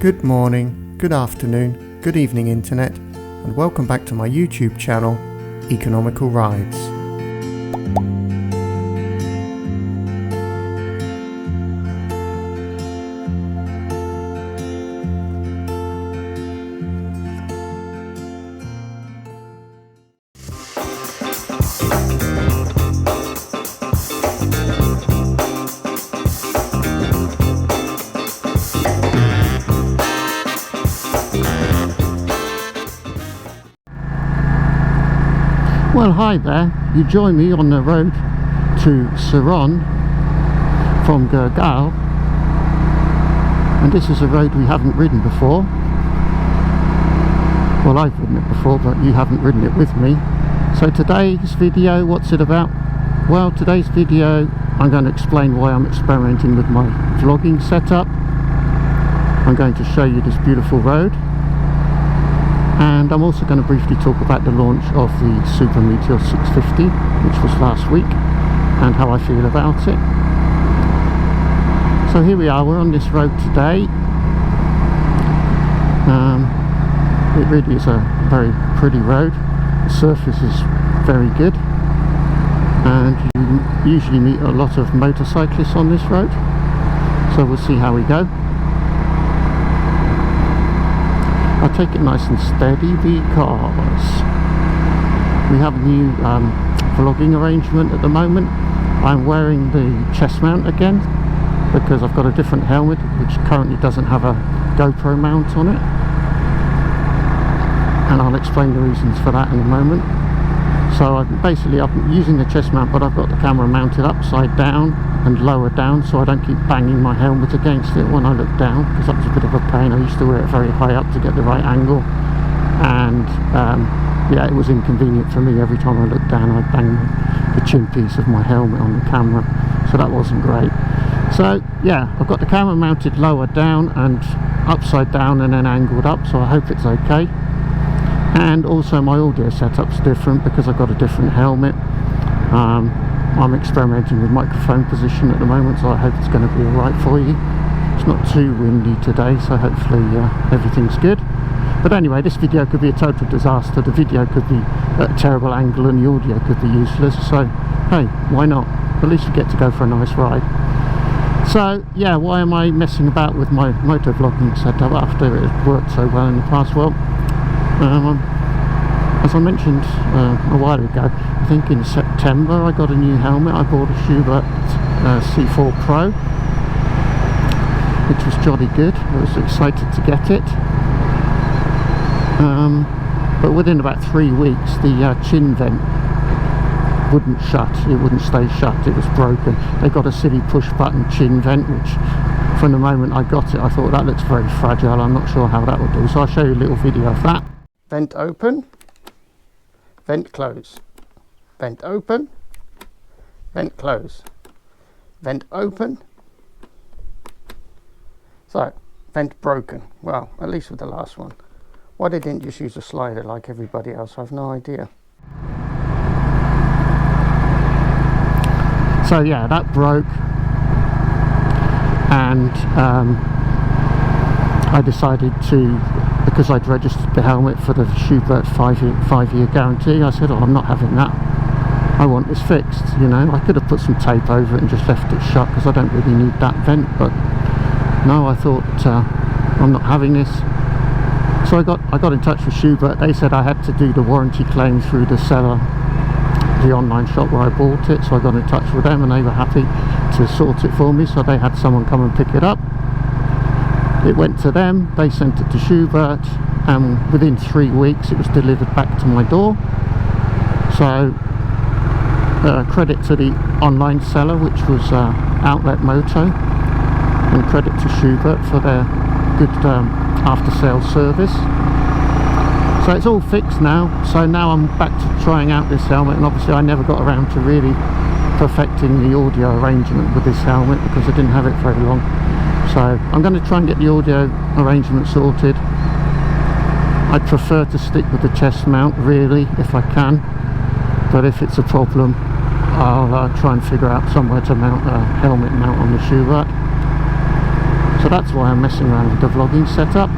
Good morning, good afternoon, good evening internet, and welcome back to my YouTube channel, Economical Rides. Well, hi there. You join me on the road to Saron from Gurgaon, and this is a road we haven't ridden before. Well, I've ridden it before, but you haven't ridden it with me. So today's video, what's it about? Well, today's video I'm going to explain why I'm experimenting with my vlogging setup. I'm going to show you this beautiful road, and I'm also going to briefly talk about the launch of the Super Meteor 650, which was last week, and how I feel about it. So here we are, we're on this road today. It really is a very pretty road. The surface is very good, and you usually meet a lot of motorcyclists on this road, so we'll see how we go. I'll take it nice and steady because we have a new vlogging arrangement at the moment. I'm wearing the chest mount again because I've got a different helmet which currently doesn't have a GoPro mount on it, and I'll explain the reasons for that in a moment. So I'm using the chest mount, but I've got the camera mounted upside down and lower down, so I don't keep banging my helmet against it when I look down, because that's a bit of a pain. I used to wear it very high up to get the right angle, and yeah, it was inconvenient for me. Every time I looked down, I'd bang the chin piece of my helmet on the camera, so that wasn't great. So yeah, I've got the camera mounted lower down and upside down and then angled up, so I hope it's okay. And also my audio setup's different because I've got a different helmet. I'm experimenting with microphone position at the moment, so I hope it's going to be alright for you. It's not too windy today, so hopefully everything's good. But anyway, this video could be a total disaster. The video could be at a terrible angle and the audio could be useless, so hey, why not? At least you get to go for a nice ride. So yeah, why am I messing about with my motovlogging setup after it had worked so well in the past? Well, as I mentioned a while ago, I think in September I got a new helmet. I bought a Schubert C4 Pro, which was jolly good. I was excited to get it. But within about 3 weeks the chin vent wouldn't shut. It wouldn't stay shut. It was broken. They got a silly push button chin vent, which from the moment I got it I thought that looks very fragile. I'm not sure how that would do, so I'll show you a little video of that. Vent open, vent close, vent open, vent close, vent open. So, vent broken. Well, at least with the last one. Why they didn't just use a slider like everybody else, I've no idea. So yeah, that broke, and I decided to, because I'd registered the helmet for the Schubert 5-year guarantee, I said, oh, I'm not having that. I want this fixed, you know. I could have put some tape over it and just left it shut because I don't really need that vent, but no, I thought I'm not having this. So I got in touch with Schubert. They said I had to do the warranty claim through the seller, the online shop where I bought it, so I got in touch with them and they were happy to sort it for me, so they had someone come and pick it up. It went to them, they sent it to Schubert, and within 3 weeks it was delivered back to my door. So credit to the online seller, which was Outlet Moto, and credit to Schubert for their good after-sales service. So it's all fixed now, so now I'm back to trying out this helmet, and obviously I never got around to really perfecting the audio arrangement with this helmet because I didn't have it very long. So I'm going to try and get the audio arrangement sorted. I'd prefer to stick with the chest mount really if I can, but if it's a problem I'll try and figure out somewhere to mount a helmet mount on the Schubert. So that's why I'm messing around with the vlogging setup.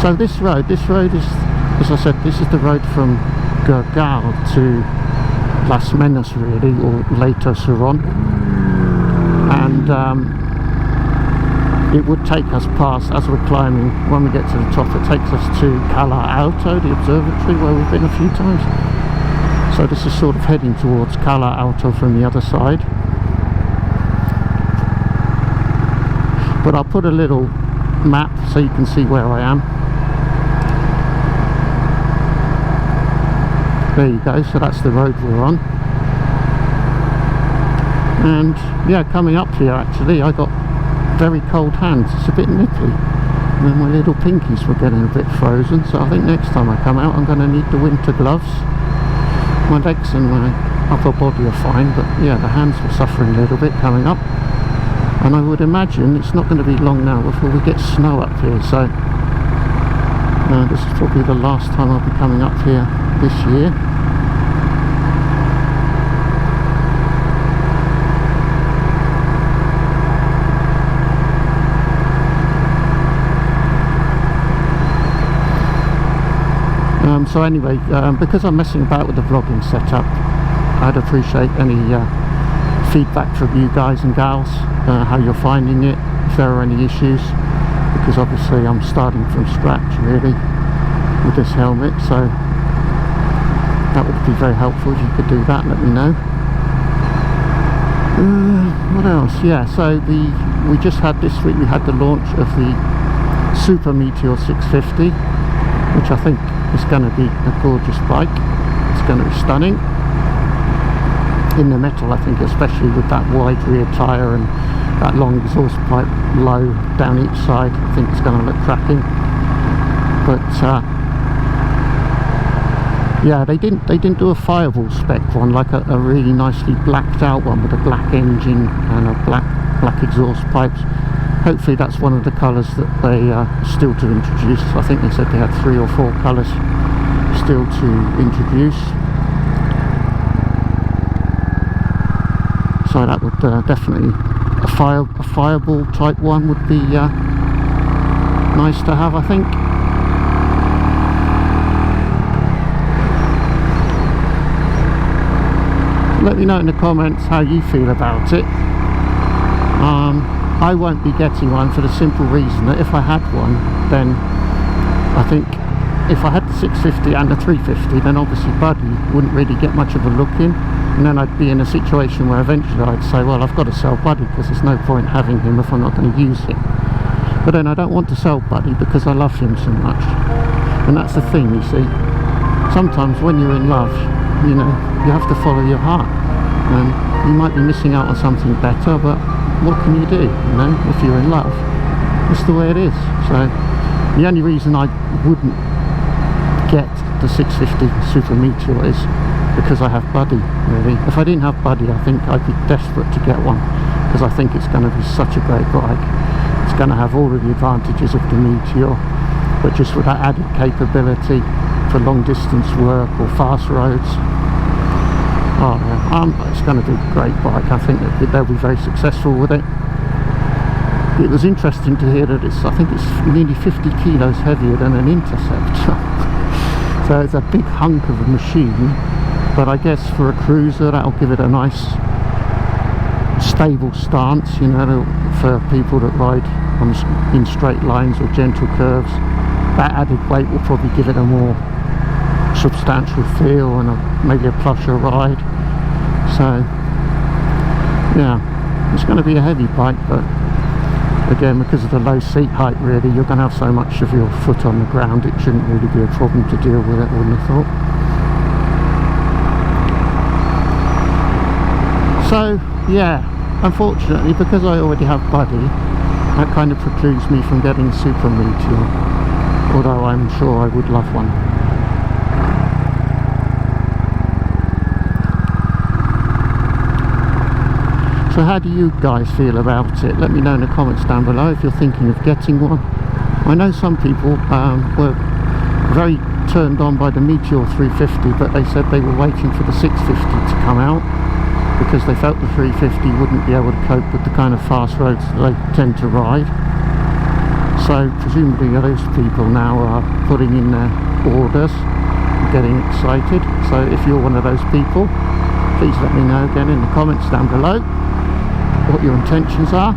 So this road is, as I said, this is the road from Gurgaon to Las Menas really, or later Suron, and it would take us past, as we're climbing, when we get to the top, it takes us to Cala Alto, the observatory where we've been a few times. So this is sort of heading towards Cala Alto from the other side. But I'll put a little map so you can see where I am. There you go, so that's the road we're on. And yeah, coming up here actually I got very cold hands. It's a bit nipply, and my little pinkies were getting a bit frozen, so I think next time I come out I'm going to need the winter gloves. My legs and my upper body are fine, but yeah, the hands were suffering a little bit coming up. And I would imagine it's not going to be long now before we get snow up here, so this is probably the last time I'll be coming up here this year. So anyway, because I'm messing about with the vlogging setup, I'd appreciate any feedback from you guys and gals, how you're finding it, if there are any issues, because obviously I'm starting from scratch really with this helmet, so that would be very helpful if you could do that. Let me know. What else? Yeah, so we just had this week, we had the launch of the Super Meteor 650, which I think is going to be a gorgeous bike. It's going to be stunning in the metal, I think, especially with that wide rear tyre and that long exhaust pipe low down each side. I think it's going to look cracking. But yeah, they didn't do a fireball spec one, like a really nicely blacked out one with a black engine and a black exhaust pipes. Hopefully that's one of the colours that they still to introduce. I think they said they had 3 or 4 colours still to introduce. So that would definitely, a fireball type one would be nice to have, I think. Let me know in the comments how you feel about it. I won't be getting one for the simple reason that if I had one, then I think if I had the 650 and the 350, then obviously Buddy wouldn't really get much of a look in, and then I'd be in a situation where eventually I'd say, well, I've got to sell Buddy because there's no point having him if I'm not going to use him. But then I don't want to sell Buddy because I love him so much, and that's the thing, you see. Sometimes when you're in love, you know, you have to follow your heart, and you might be missing out on something better, but what can you do, you know, if you're in love? It's the way it is. So the only reason I wouldn't get the 650 Super Meteor is because I have Buddy, really. If I didn't have Buddy, I think I'd be desperate to get one, because I think it's going to be such a great bike. It's going to have all of the advantages of the Meteor, but just with that added capability for long distance work or fast roads. Oh yeah, it's going to be a great bike. I think that they'll be very successful with it. It was interesting to hear that I think it's nearly 50 kilos heavier than an Interceptor. So it's a big hunk of a machine, but I guess for a cruiser that'll give it a nice stable stance, you know, for people that ride in straight lines or gentle curves. That added weight will probably give it a more substantial feel and maybe a plusher ride. So yeah, it's going to be a heavy bike, but again, because of the low seat height, really, you're going to have so much of your foot on the ground, it shouldn't really be a problem to deal with it, I wouldn't have thought. So yeah, unfortunately, because I already have Buddy, that kind of precludes me from getting a Super Meteor, although I'm sure I would love one. So how do you guys feel about it? Let me know in the comments down below if you're thinking of getting one. I know some people were very turned on by the Meteor 350, but they said they were waiting for the 650 to come out. because they felt the 350 wouldn't be able to cope with the kind of fast roads that they tend to ride. So presumably those people now are putting in their orders, getting excited. So if you're one of those people, please let me know again in the comments down below what your intentions are.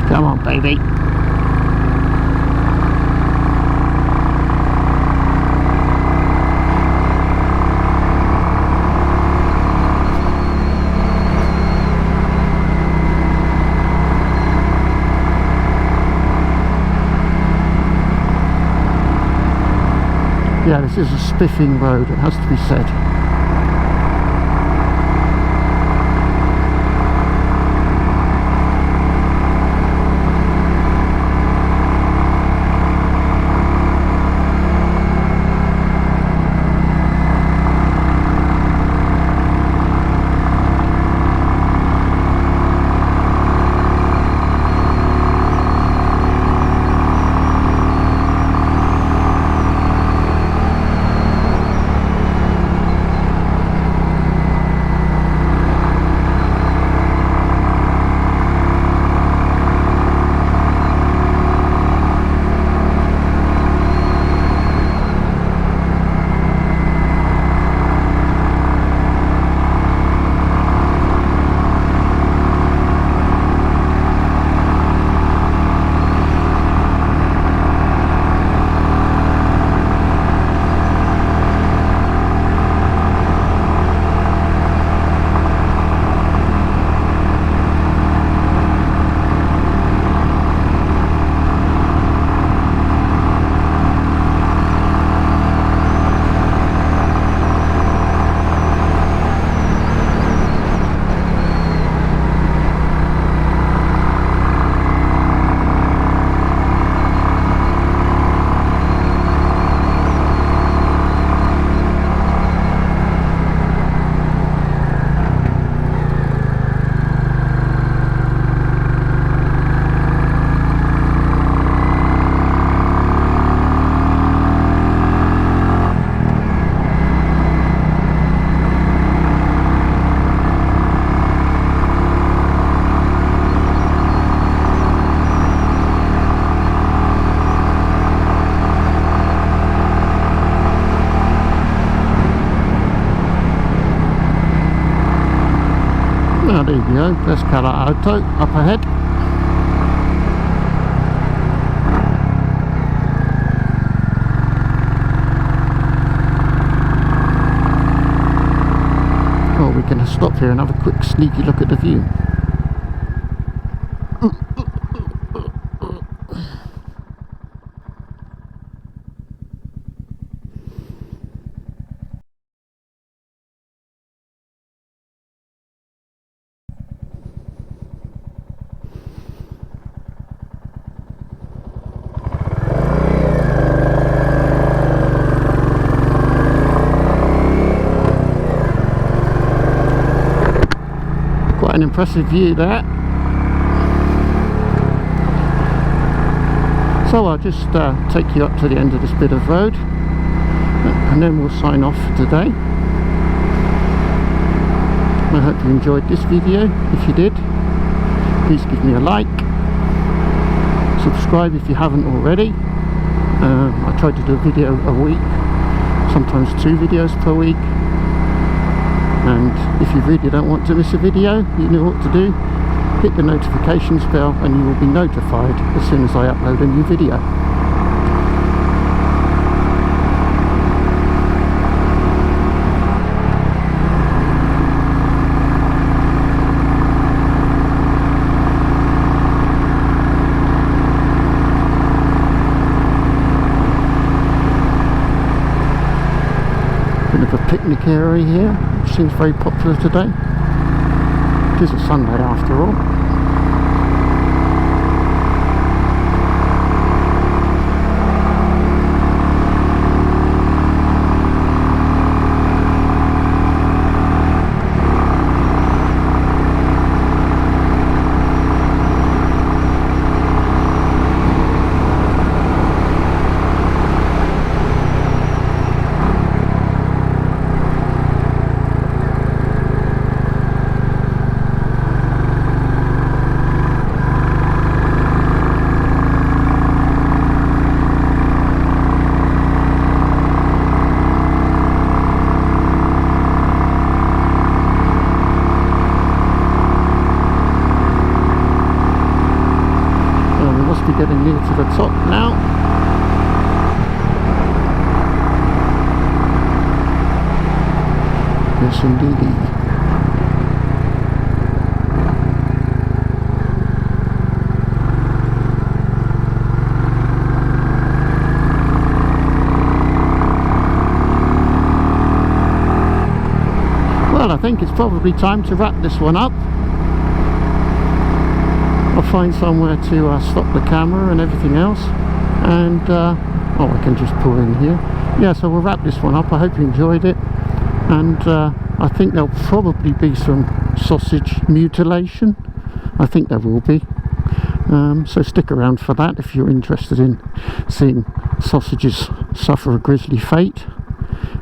Come on, baby. Yeah, this is a spiffing road, it has to be said. Now there you go, there's Cala Alto up ahead. Well, we can stop here and have a quick sneaky look at the view. Quite an impressive view there. So I'll just take you up to the end of this bit of road and then we'll sign off for today. I hope you enjoyed this video. If you did, please give me a like, Subscribe if you haven't already. I try to do a video a week, sometimes 2 videos per week. And if you really don't want to miss a video, you know what to do. Hit the notifications bell and you will be notified as soon as I upload a new video. Bit of a picnic area here, which seems very popular today. It is a Sunday after all. Getting near to the top now. Yes, indeed. Well, I think it's probably time to wrap this one up. I'll find somewhere to stop the camera and everything else, and oh, I can just pull in here. Yeah, so we'll wrap this one up. I hope you enjoyed it, and I think there'll probably be some sausage mutilation. I think there will be, so stick around for that if you're interested in seeing sausages suffer a grisly fate,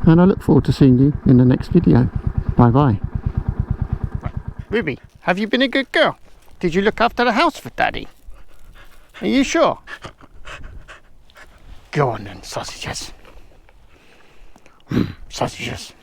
and I look forward to seeing you in the next video. Bye bye. Ruby, have you been a good girl? Did you look after the house for Daddy? Are you sure? Go on then, sausages. Sausages.